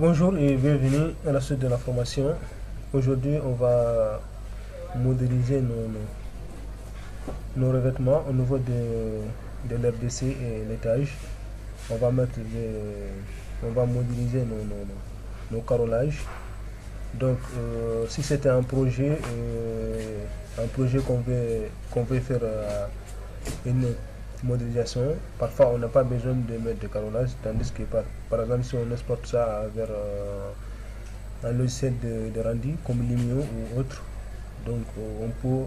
Bonjour et bienvenue à la suite de la formation. Aujourd'hui, on va modéliser nos revêtements au niveau de l'RDC et l'étage. On va modéliser nos carrelages. Donc, si c'était un projet qu'on veut faire une modélisation, parfois on n'a pas besoin de mettre de carrelage, tandis que par exemple si on exporte ça vers un logiciel de rendu comme Limio ou autre, donc on peut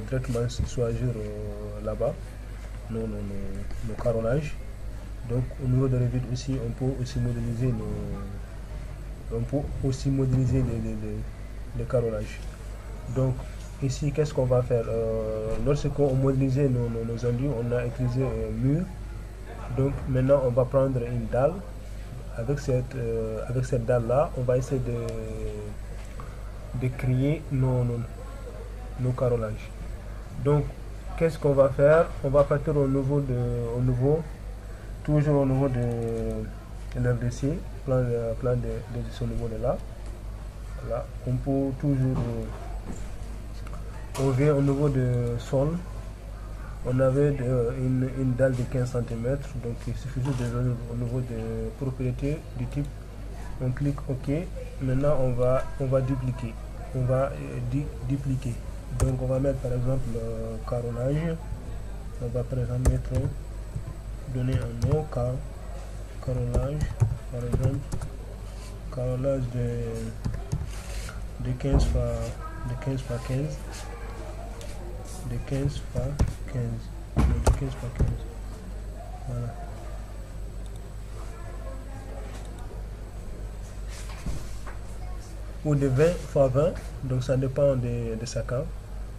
directement choisir là-bas nos carrelages. Donc au niveau de Revit aussi, on peut aussi modéliser les carrelages. Donc ici, qu'est-ce qu'on va faire? Lorsqu'on modélisait nos endus, on a utilisé un mur. Donc maintenant, on va prendre une dalle. Avec cette dalle-là, on va essayer de créer nos carrelages. Donc, qu'est-ce qu'on va faire? On va partir toujours au niveau de l'RDC, plan de ce niveau de là. Voilà. On peut toujours on vient au niveau de sol. On avait une dalle de 15 cm, donc il suffit de venir au niveau de propriétés du type. On clique OK. Maintenant on va dupliquer. On va dupliquer. Donc on va mettre par exemple le carrelage. On va par exemple donner un nom carrelage, par exemple carrelage de 15 par 15. De 15 par 15. De 15 par 15. Voilà. Ou de 20 par 20. Donc ça dépend de sa cave.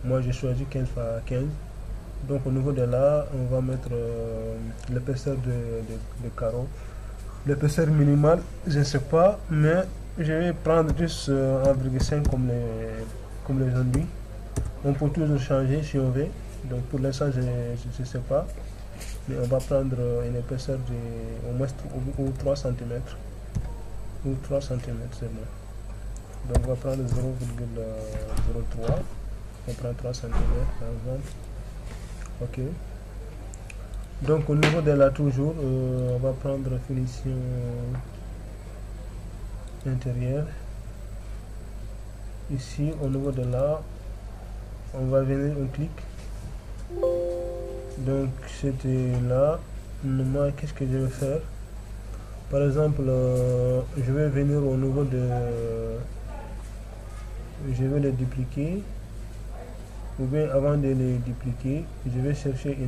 Moi j'ai choisi 15 par 15. Donc au niveau de là, on va mettre l'épaisseur de carreau. L'épaisseur minimale, je ne sais pas, mais je vais prendre juste 1,5 comme les enduits. On peut toujours changer si on veut. Donc pour l'instant, je ne sais pas. Mais on va prendre une épaisseur de au moins 3 cm. Ou 3 cm seulement. Donc on va prendre 0,03. On prend 3 cm par exemple. Ok. Donc au niveau de là toujours, on va prendre finition intérieure. Ici au niveau de là, on va venir, on clique. Donc c'était là. Moi, qu'est-ce que je vais faire? Par exemple, je vais venir au niveau de, je vais les dupliquer. Ou bien avant de les dupliquer, je vais chercher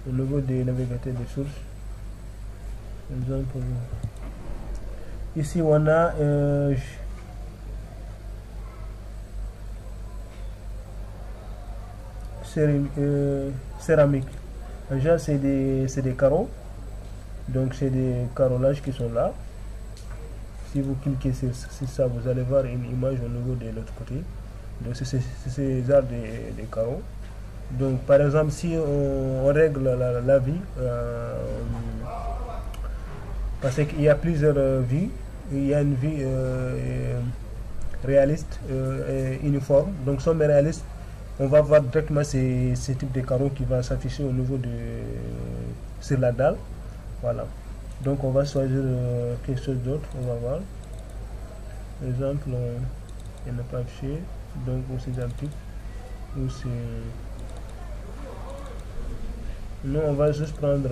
au niveau des navigateurs de sources. Par exemple, ici on a céramique. En général, c'est des carreaux. Donc, c'est des carrelages qui sont là. Si vous cliquez sur ça, vous allez voir une image au niveau de l'autre côté. Donc, c'est ces genres de carreaux. Donc, par exemple, si on règle la vie, parce qu'il y a plusieurs vies, il y a une vie réaliste et uniforme. Donc, si on est réaliste, on va voir directement ces types de carreaux qui va s'afficher au niveau sur la dalle. Voilà. Donc on va choisir quelque chose d'autre. On va voir. Par exemple, il n'est pas affiché. Donc c'est un type. Ou c'est. Nous on va juste prendre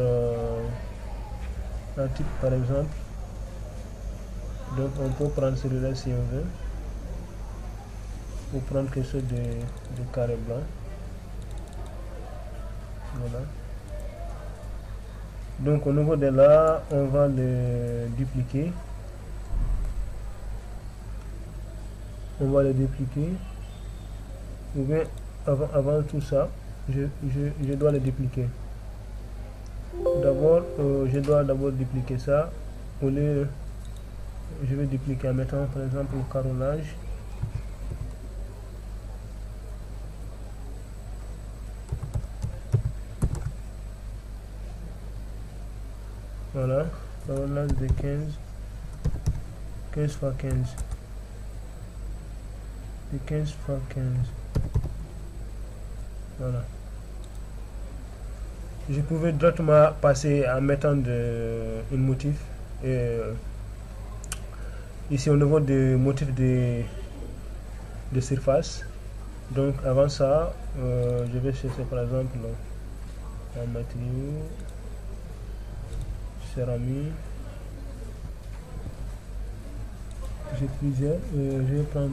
un type par exemple. Donc on peut prendre celui-là si on veut. Ou prendre quelque chose de carré blanc. Voilà. Donc au niveau de là, on va le dupliquer. On va le dupliquer. Ou bien avant tout ça, je dois le dupliquer. D'abord, je dois d'abord dupliquer ça. Au lieu, je vais dupliquer en mettant par exemple le carrelage. Voilà, carrelage de 15. 15 fois 15. De 15 fois 15. Voilà. Je pouvais directement passer en mettant une motif. Ici au niveau du motif de surface. Donc avant ça, je vais chercher par exemple un matériau, céramique. J'ai plusieurs. Je vais prendre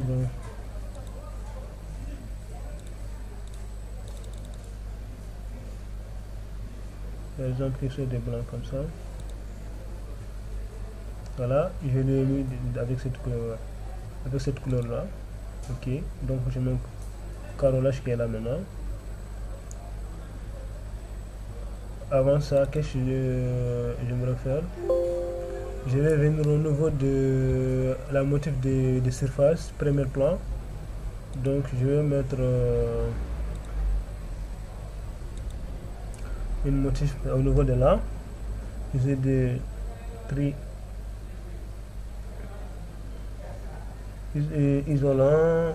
par exemple quelque chose de blanc comme ça. Voilà, je l'ai mis avec cette couleur là. Ok, donc je mets un carrelage qui est là maintenant. Avant ça, qu'est-ce que je me refaire? Je vais venir au niveau de la motif de surface, premier plan. Donc je vais mettre une motif au niveau de là. J'ai des tri isolant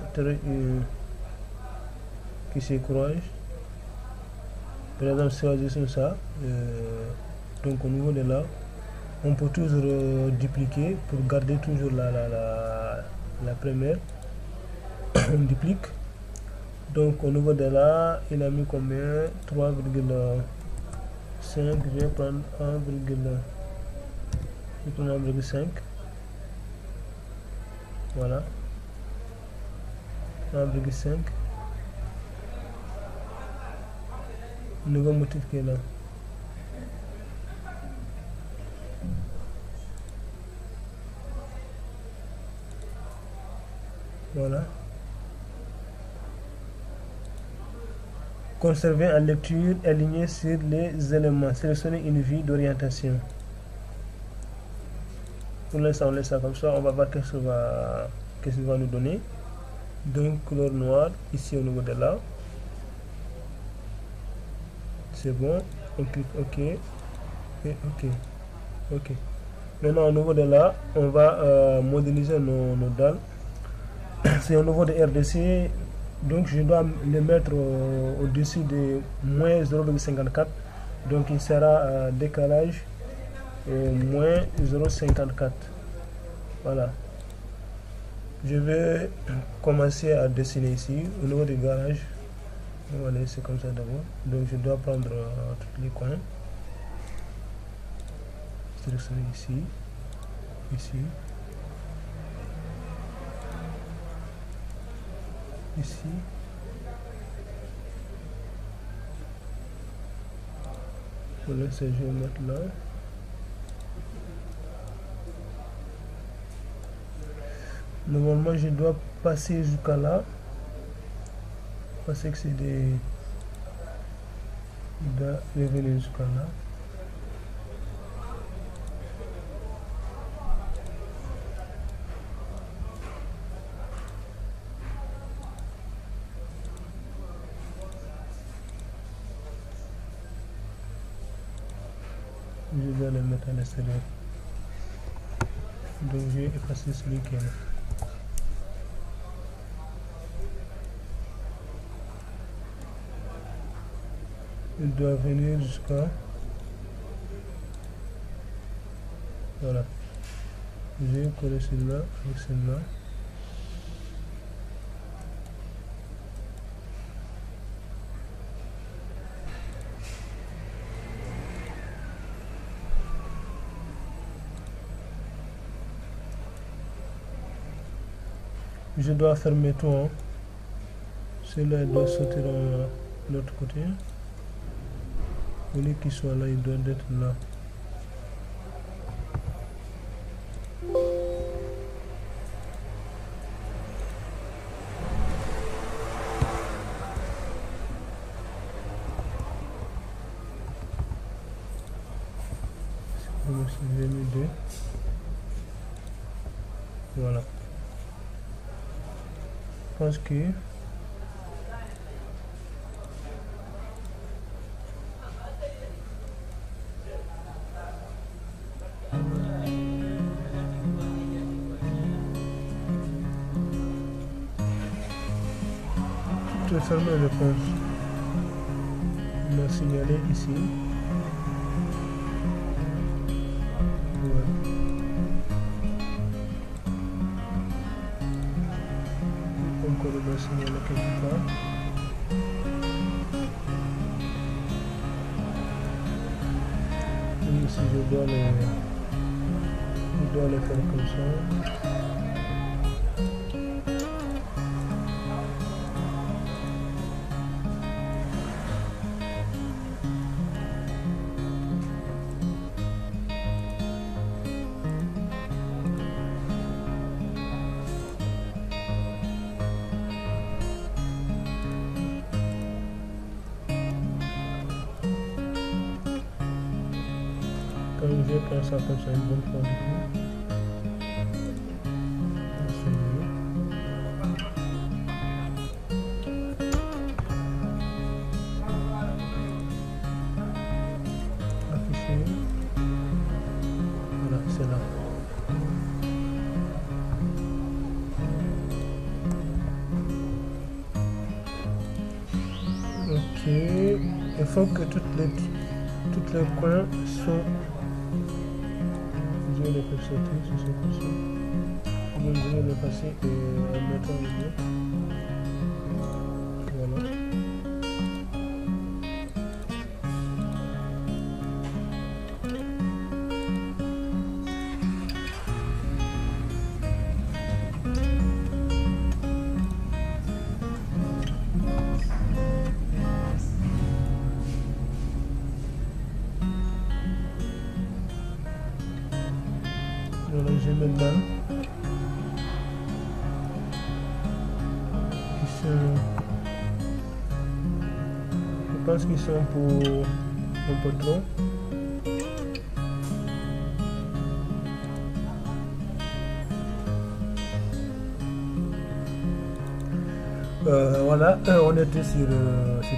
qui s'écroche. Par exemple, choisissons ça. Donc au niveau de là, on peut toujours dupliquer pour garder toujours la première. On duplique. Donc au niveau de là, il a mis combien? 3,5. Je vais prendre 1,5. Voilà. 1,5. Nouveau motif qui est là. Voilà. Conserver en lecture, aligner sur les éléments. Sélectionner une vue d'orientation. Pour l'instant, on laisse ça comme ça. On va voir qu'est-ce qu'il va nous donner. Donc, couleur noire, ici au niveau de là. C'est bon. On clique OK. Et OK. OK. Maintenant, au niveau de là, on va modéliser nos dalles. C'est au niveau de RDC. Donc, je dois le mettre au-dessus de moins 0,54. Donc, il sera décalage moins 0,54. Voilà. Je vais commencer à dessiner ici au niveau du garage. On va laisser comme ça d'abord. Donc, je dois prendre tous les coins. Sélectionner ici, ici, ici. Voilà, je vais mettre là. Normalement, je dois passer jusqu'à là. Parce que c'est des... Il doit revenir jusqu'à là. Je dois le mettre à l'extérieur. Donc je vais effacer celui qui est là. Il doit venir jusqu'à... Voilà. Je vais coller celui-là avec celui-là. Je dois fermer tout. Hein. Celui-là doit sortir de l'autre côté. Au lieu qu'il soit là, il doit être là. J'ai mis deux. Voilà. Je pense que le fermer, je pense. On a signalé ici. Ouais. Encore on a signalé quelque part. Et ici je dois le faire comme ça. Quand je vais prendre ça comme ça une bonne fois du coup. Afficher. Voilà, c'est là. Ok. Il faut que toutes les coins sont. Je vais les faire sauter si c'est possible. Donc je vais les passer en mettant les deux. Voilà. Voilà, j'ai maintenant qui sont, je pense qu'ils sont pour un peu trop. Voilà, on était sur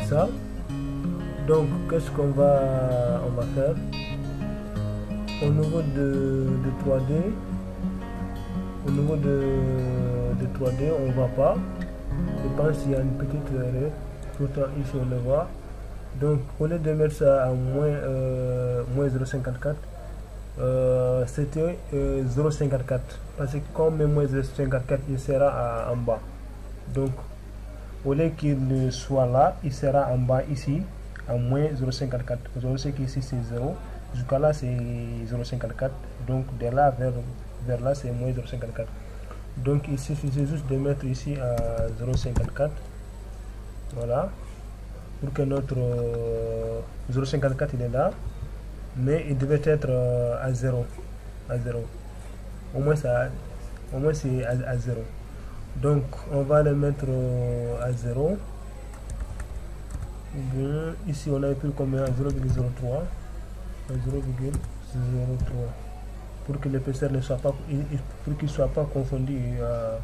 ça. Donc qu'est-ce qu'on va faire? Au niveau de 3D, au niveau de 3D, on ne voit pas. Je pense qu'il y a une petite erreur. Pourtant, ici on le voit. Donc, au lieu de mettre ça à moins 0,54, c'était 0,54. Parce que comme moins 0,54, il sera en bas. Donc, au lieu qu'il soit là, il sera en bas ici, à moins 0,54. Vous savez qu'ici c'est 0. Jusqu'à là c'est 0,54, donc de là vers là c'est moins 0,54. Donc il suffit juste de mettre ici à 0,54, voilà, pour que notre 0,54 il est là, mais il devait être à 0, au moins c'est à 0. Donc on va le mettre à 0. Bien, ici on a pris combien? 0,03. 0,03 pour que l'épaisseur ne soit pas, pour qu'il soit pas confondu à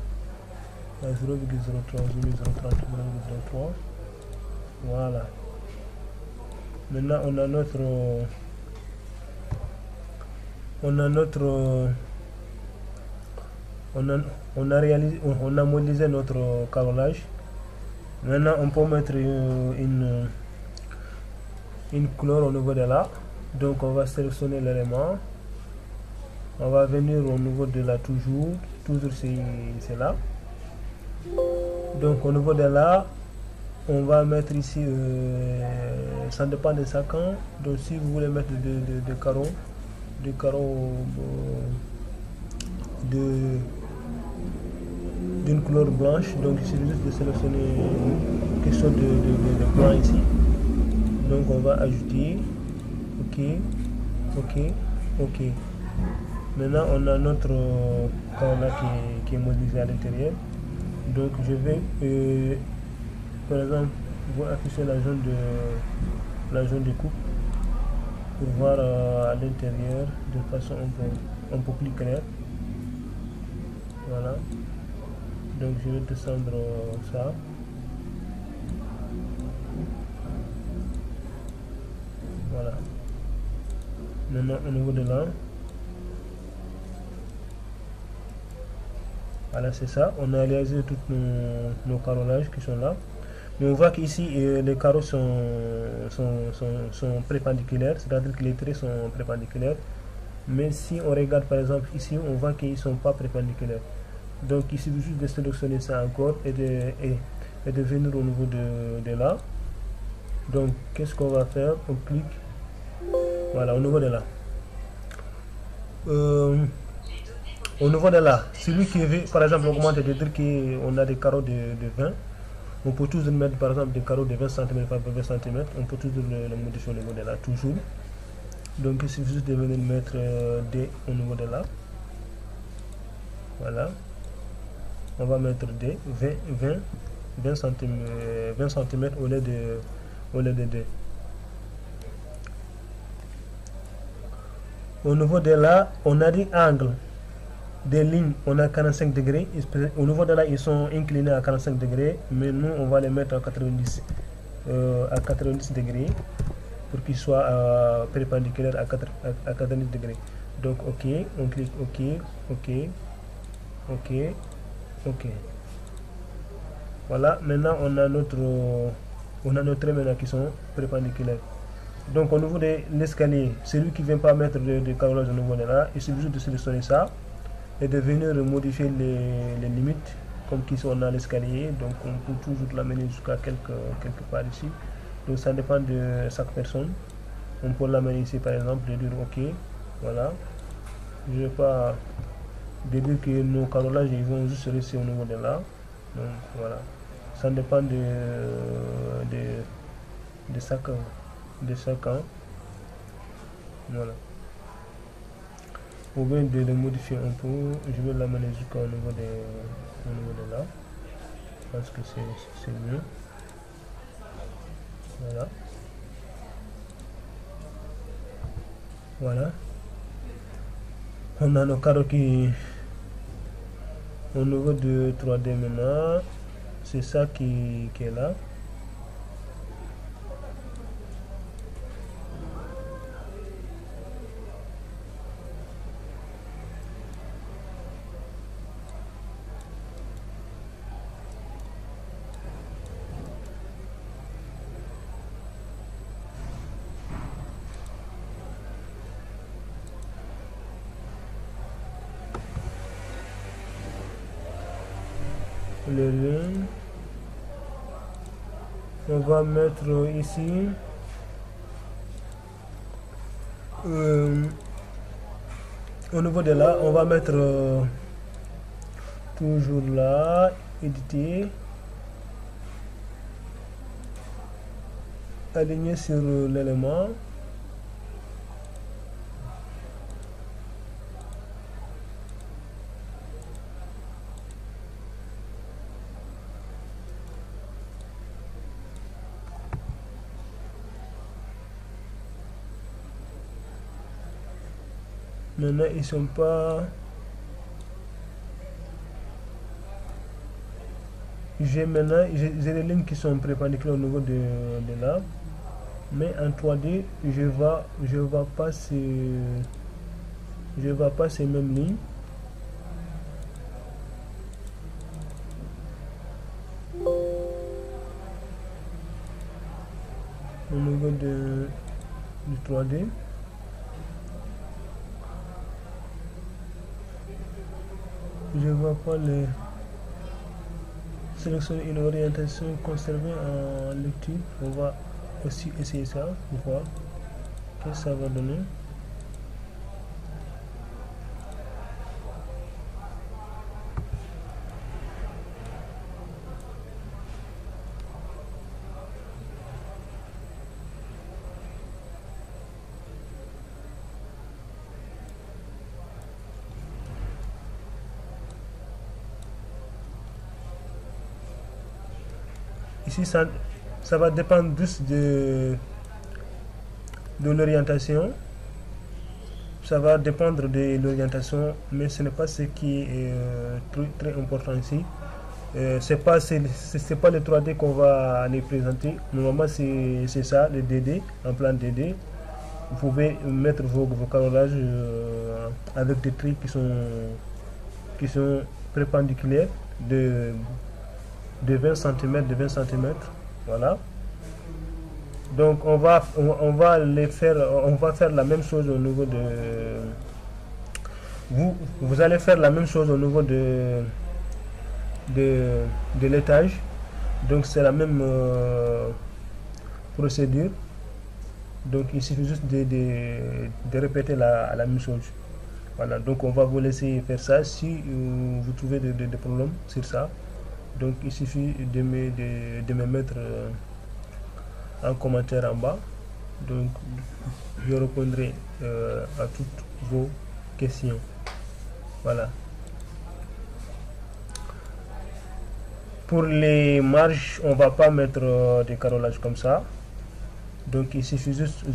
0,03, 0,03. Voilà. Maintenant on a modélisé notre carrelage. Maintenant on peut mettre une couleur au niveau de là. Donc on va sélectionner l'élément, on va venir au niveau de là, toujours c'est là. Donc au niveau de là, on va mettre ici, ça dépend de ça quand. Donc si vous voulez mettre des carreaux d'une couleur blanche, donc il suffit juste de sélectionner quelque chose de blanc ici. Donc on va ajouter. Ok. Maintenant on a notre carrelage qui est modélisé à l'intérieur. Donc je vais par exemple vous afficher la zone de coupe pour voir à l'intérieur de façon un peu plus claire. Voilà. Donc je vais descendre ça. Voilà. Maintenant au niveau de là, voilà, c'est ça. On a réalisé tous nos carrelages qui sont là. Et on voit qu'ici, les carreaux sont perpendiculaires, c'est-à-dire que les traits sont perpendiculaires. Mais si on regarde par exemple ici, on voit qu'ils ne sont pas perpendiculaires. Donc il suffit juste de sélectionner ça encore et de venir au niveau de là. Donc qu'est-ce qu'on va faire? On clique, voilà, au niveau de là. Au niveau de là, celui qui veut par exemple augmenter, de dire qu'on a des carreaux de 20, on peut toujours mettre par exemple des carreaux de 20 cm par 20 cm, on peut toujours le modifier au niveau de là, toujours. Donc il suffit juste de venir mettre D au niveau de là. Voilà. On va mettre D 20 cm au lieu de D. Au niveau de là, on a dit angle. Des lignes, on a 45 degrés. Au niveau de là, ils sont inclinés à 45 degrés. Mais nous, on va les mettre à 90 degrés. Pour qu'ils soient perpendiculaires à 90 degrés. Donc OK, on clique OK, OK, OK, OK. Voilà, maintenant on a nos traits maintenant qui sont perpendiculaires. Donc au niveau de l'escalier, celui qui ne vient pas mettre de carrelage au niveau de là, il suffit juste de sélectionner ça et de venir modifier les limites comme qu'ici on a l'escalier. Donc on peut toujours l'amener jusqu'à quelque part ici. Donc ça dépend de chaque personne. On peut l'amener ici par exemple, de dire OK, voilà. Je ne vais pas dire que nos carrelages ils vont juste rester au niveau de là. Donc voilà. Ça dépend de chacun. Voilà. Ou bien de le modifier un peu. Je vais l'amener jusqu'au niveau de là. Je pense que c'est mieux. Voilà. Voilà. On a nos carreaux qui au niveau de 3D maintenant. C'est ça qui est là. Le lien, on va mettre ici au niveau de là, on va mettre toujours là, éditer, aligner sur l'élément. Maintenant, ils sont pas. J'ai des lignes qui sont perpendiculaires au niveau de là. Mais en 3D, je vois pas ces mêmes lignes. Au niveau du 3D. Je vois pas les. Sélectionner une orientation conservée en lecture. On va aussi essayer ça pour voir ce que ça va donner. Ici, ça va dépendre juste de l'orientation. Ça va dépendre de l'orientation, mais ce n'est pas ce qui est très important ici. C'est pas le 3D qu'on va aller présenter. Normalement, c'est ça, le DD, en plan DD. Vous pouvez mettre vos carrelages avec des traits qui sont perpendiculaires de 20 cm, Voilà. Donc on va faire la même chose au niveau de vous allez faire la même chose au niveau de l'étage. Donc c'est la même procédure. Donc il suffit juste de répéter la même chose. Voilà, donc on va vous laisser faire ça. Si vous trouvez des problèmes sur ça, donc il suffit de me mettre un commentaire en bas. Donc je répondrai à toutes vos questions. Voilà. Pour les marges, on va pas mettre des carrelages comme ça. Donc il suffit juste,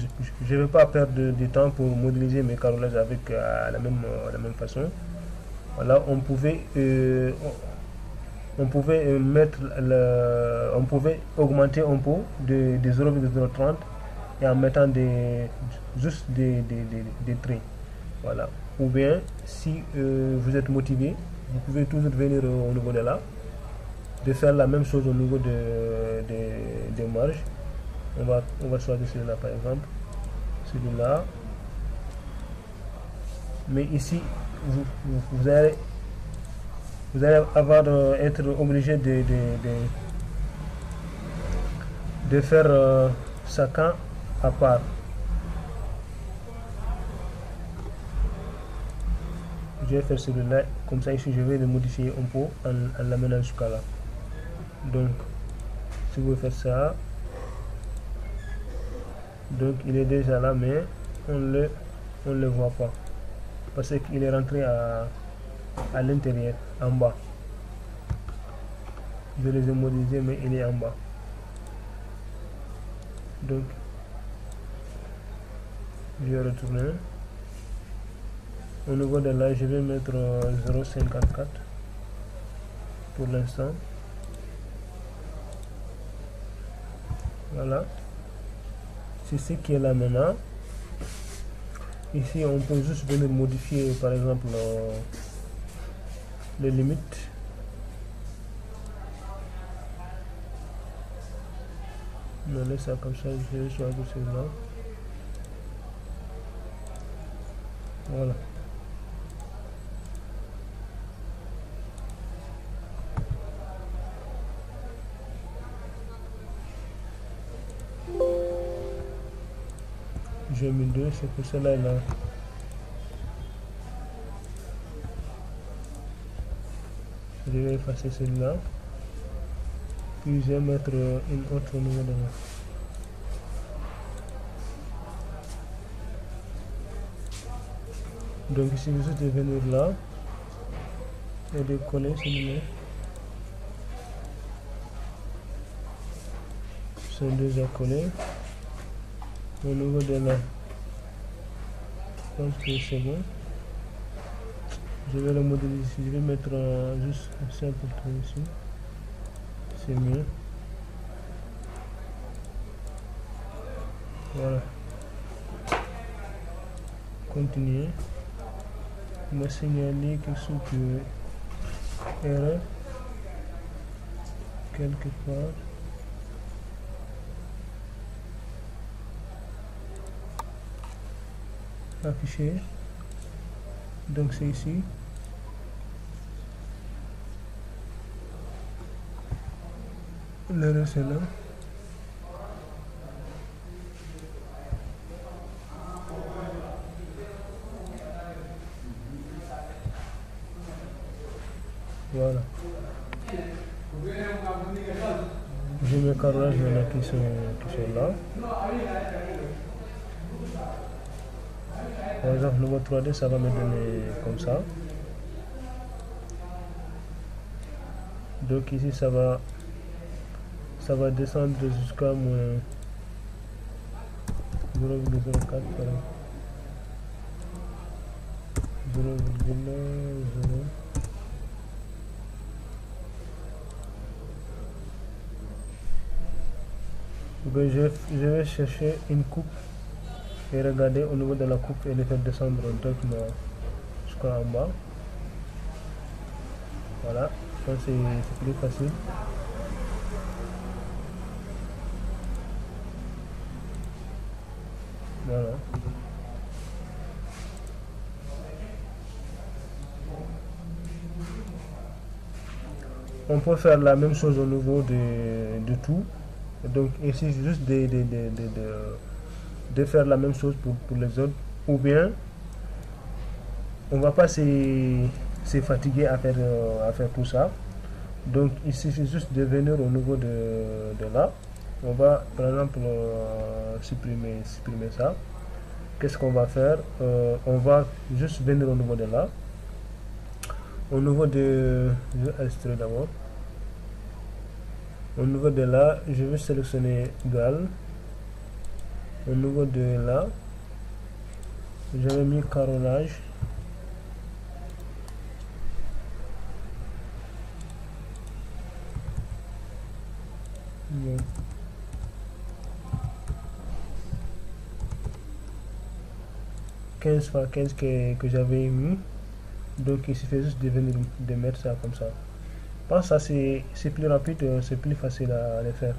je ne vais pas perdre de temps pour modéliser mes carrelages avec la même façon. Voilà, on pouvait augmenter un peu de 0,030 et en mettant juste des traits. Voilà. Ou bien si vous êtes motivé, vous pouvez toujours venir au niveau de là, de faire la même chose au niveau des marges. On va choisir celui-là par exemple, celui-là. Mais ici, vous allez être obligé de faire chacun à part. Je vais faire celui-là, comme ça ici je vais le modifier un peu en l'amenant jusqu'à là. Donc, si vous faites ça, donc il est déjà là, mais on le voit pas parce qu'il est rentré à l'intérieur, en bas. Je les ai modélisés, mais il est en bas. Donc je vais retourner au niveau de là. Je vais mettre 0,54 pour l'instant. Voilà, c'est ce qui est là maintenant. Ici on peut juste venir modifier par exemple les limites. On laisse ça comme ça. Je vais choisir celui-là. Voilà. J'ai mis 2, c'est pour cela là. Je vais effacer celui-là. Puis je vais mettre une autre au niveau de là. Donc ici, il suffit de venir là et de coller celui-là. Ils sont déjà collés. Au niveau de là, je pense que c'est bon. Je vais le modéliser ici. Je vais mettre juste un simple trait ici. C'est mieux. Voilà. Continuer. Il m'a signalé quelque chose de erreur quelque part. Afficher. Donc c'est ici. L'erreur c'est là. Voilà. J'ai mes carrelages maintenant qui sont là. Par exemple, le mode 3D, ça va me donner comme ça. Donc ici, ça va descendre jusqu'à moins 0,04 par exemple. 0,0. Je vais chercher une coupe et regarder au niveau de la coupe et les faire descendre directement jusqu'en bas. Voilà, ça c'est plus facile. Voilà. On peut faire la même chose au niveau de tout. Donc ici, juste de faire la même chose pour les autres. Ou bien, on va pas se fatiguer à faire tout ça. Donc il suffit juste de venir au niveau de là. On va par exemple supprimer ça. Qu'est-ce qu'on va faire? On va juste venir au niveau de là. Au niveau de... Je vais extraire d'abord. Au niveau de là, je vais sélectionner égal. Au niveau de là, j'avais mis carrelage. Bon. X que j'avais mis. Donc il suffit juste de venir de mettre ça comme ça. Je pense que ça c'est plus rapide, c'est plus facile à le faire.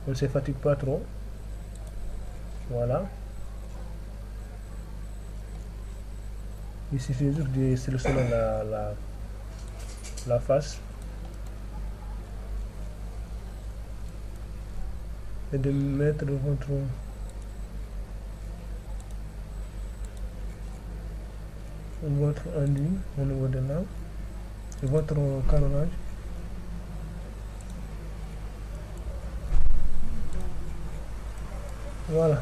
On ne se fatigue pas trop. Voilà. Il suffit juste de sélectionner la face et de mettre votre enduit au niveau de là et votre carrelage. Voilà.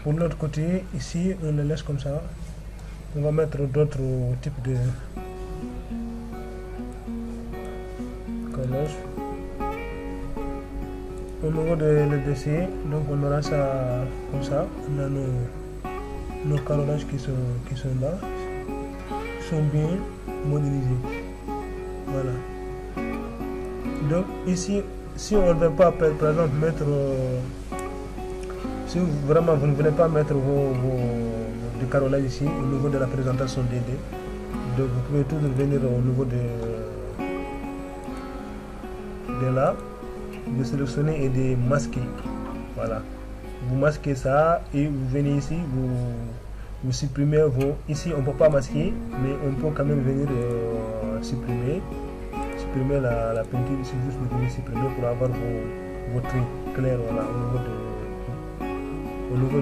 Pour l'autre côté, ici, on le laisse comme ça. On va mettre d'autres types de carrelage. Au niveau de l'EDC, donc on aura ça comme ça. On a nos carrelages qui sont là, qui sont bien modélisés. Voilà. Donc ici, si on ne veut pas par exemple mettre, si vraiment vous ne voulez pas mettre vos carrelages ici au niveau de la présentation DD, donc vous pouvez toujours venir au niveau de là, de sélectionner et de masquer. Voilà, vous masquez ça et vous venez ici, vous supprimez ici on peut pas masquer, mais on peut quand même venir supprimer la peinture ici, juste de venir supprimer pour avoir vos traits clairs. Voilà, au niveau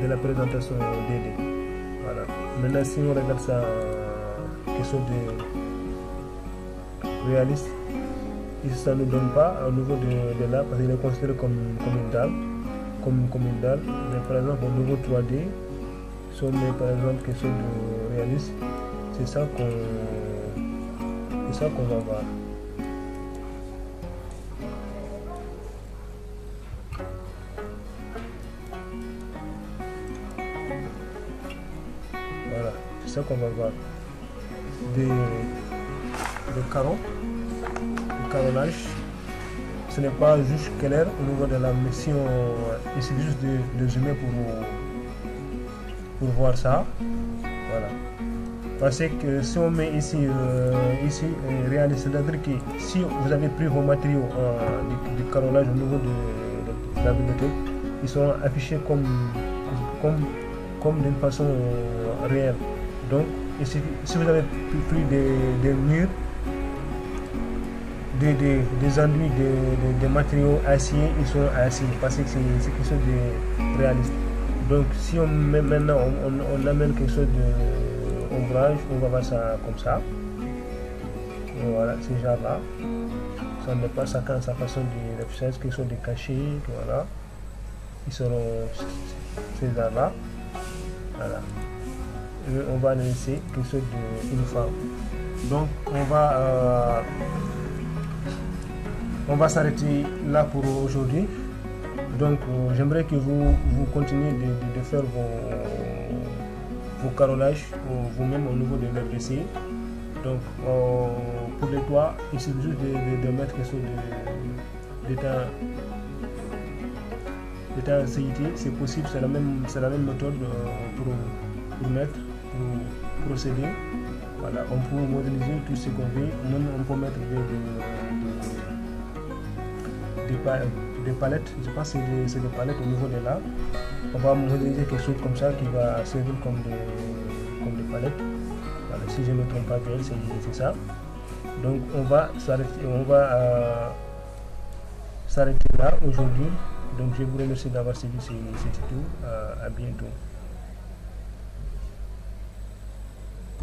de la présentation DD. Voilà. Maintenant si on regarde ça quelque chose de réaliste, ici ça ne nous donne pas au niveau de là parce qu'il est considéré comme une dalle, mais par exemple au niveau 3D, si on met par exemple quelque chose de réaliste, c'est ça qu'on va voir. Voilà, c'est ça qu'on va voir. Des carreaux, le carrelage, ce n'est pas juste clair au niveau de la mission. Il suffit juste de zoomer pour voir ça. Voilà. Parce que si on met ici réaliste, c'est-à-dire que si vous avez pris vos matériaux du carrelage au niveau de la bibliothèque, ils seront affichés comme d'une façon réelle. Donc ici, si vous avez pris des murs, des enduits, des matériaux acier, ils sont acier parce que c'est quelque chose de réaliste. Donc si on met maintenant on amène quelque chose de ombrage, on va voir ça comme ça. Et voilà, ces genre là, ça n'est pas sa façon de réfléchir, quelque chose de caché, voilà. Ils seront ces genre là. Voilà. Et on va laisser quelque chose de uniforme. Donc on va s'arrêter là pour aujourd'hui. Donc j'aimerais que vous continuiez de faire vos carrelages vous-même au niveau de l'RDC. Donc pour les toits, il suffit juste de mettre quelque chose d'état CIT, c'est possible, c'est la même méthode pour procéder. Voilà, on peut modéliser tout ce qu'on veut. Même on peut mettre des palettes. Je pense que c'est des palettes au niveau de là. On va modéliser quelque chose comme ça qui va servir comme des palettes. Voilà, si je ne me trompe pas bien, c'est ça. Donc on va s'arrêter là aujourd'hui. Donc je vous remercie d'avoir suivi ce tuto. À bientôt.